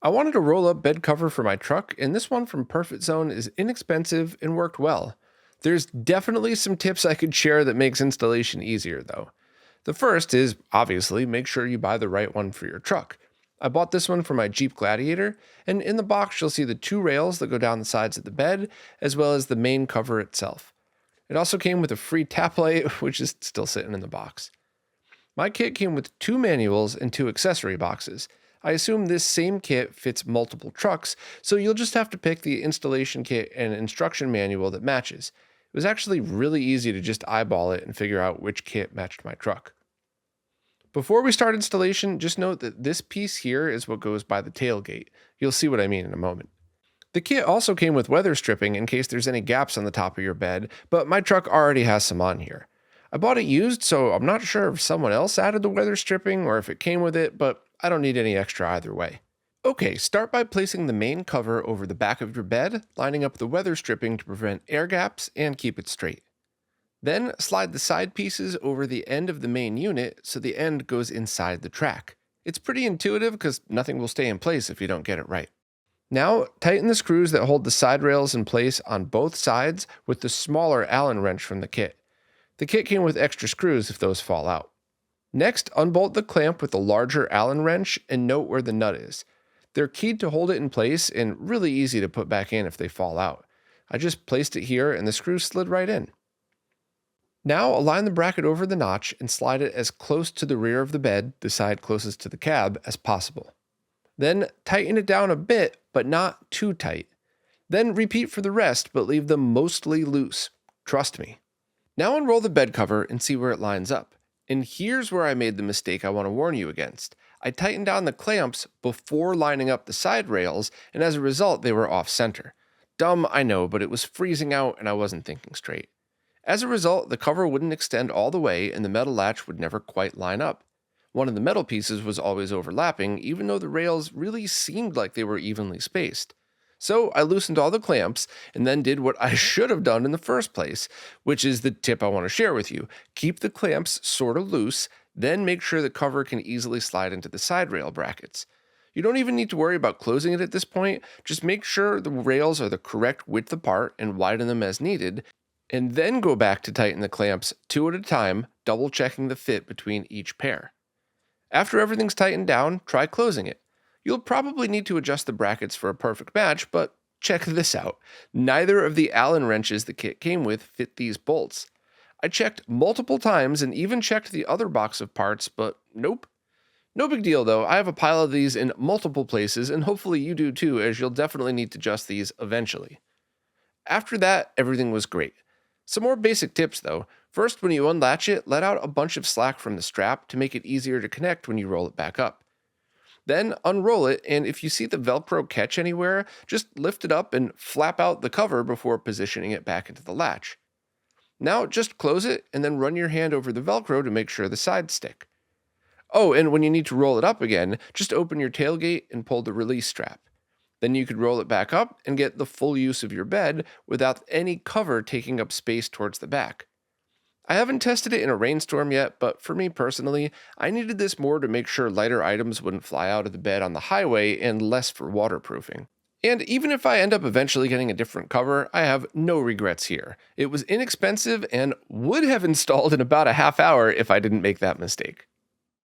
I wanted to roll up bed cover for my truck, and this one from PerfitZone is inexpensive and worked well. There's definitely some tips I could share that makes installation easier though. The first is obviously make sure you buy the right one for your truck. I bought this one for my Jeep Gladiator, and in the box you'll see the two rails that go down the sides of the bed, as well as the main cover itself. It also came with a free tap light, which is still sitting in the box. My kit came with two manuals and two accessory boxes. I assume this same kit fits multiple trucks, so you'll just have to pick the installation kit and instruction manual that matches. It was actually really easy to just eyeball it and figure out which kit matched my truck. Before we start installation, just note that this piece here is what goes by the tailgate. You'll see what I mean in a moment. The kit also came with weather stripping in case there's any gaps on the top of your bed, but my truck already has some on here. I bought it used, so I'm not sure if someone else added the weather stripping or if it came with it, but I don't need any extra either way. Okay, start by placing the main cover over the back of your bed, lining up the weather stripping to prevent air gaps and keep it straight. Then slide the side pieces over the end of the main unit so the end goes inside the track. It's pretty intuitive because nothing will stay in place if you don't get it right. Now, tighten the screws that hold the side rails in place on both sides with the smaller Allen wrench from the kit. The kit came with extra screws if those fall out. Next, unbolt the clamp with the larger Allen wrench and note where the nut is. They're keyed to hold it in place and really easy to put back in if they fall out. I just placed it here and the screw slid right in. Now align the bracket over the notch and slide it as close to the rear of the bed, the side closest to the cab, as possible. Then tighten it down a bit, but not too tight. Then repeat for the rest, but leave them mostly loose. Trust me. Now unroll the bed cover and see where it lines up. And here's where I made the mistake I want to warn you against. I tightened down the clamps before lining up the side rails, and as a result, they were off center. Dumb, I know, but it was freezing out and I wasn't thinking straight. As a result, the cover wouldn't extend all the way and the metal latch would never quite line up. One of the metal pieces was always overlapping, even though the rails really seemed like they were evenly spaced. So I loosened all the clamps and then did what I should have done in the first place, which is the tip I want to share with you. Keep the clamps sort of loose, then make sure the cover can easily slide into the side rail brackets. You don't even need to worry about closing it at this point, just make sure the rails are the correct width apart and widen them as needed, and then go back to tighten the clamps two at a time, double checking the fit between each pair. After everything's tightened down, try closing it. You'll probably need to adjust the brackets for a perfect match, but check this out. Neither of the Allen wrenches the kit came with fit these bolts. I checked multiple times and even checked the other box of parts, but nope. No big deal though, I have a pile of these in multiple places and hopefully you do too, as you'll definitely need to adjust these eventually. After that, everything was great. Some more basic tips though. First, when you unlatch it, let out a bunch of slack from the strap to make it easier to connect when you roll it back up. Then unroll it, and if you see the Velcro catch anywhere, just lift it up and flap out the cover before positioning it back into the latch. Now just close it and then run your hand over the Velcro to make sure the sides stick. Oh, and when you need to roll it up again, just open your tailgate and pull the release strap. Then you could roll it back up and get the full use of your bed without any cover taking up space towards the back. I haven't tested it in a rainstorm yet, but for me personally, I needed this more to make sure lighter items wouldn't fly out of the bed on the highway and less for waterproofing. And even if I end up eventually getting a different cover, I have no regrets here. It was inexpensive and would have installed in about a half hour if I didn't make that mistake.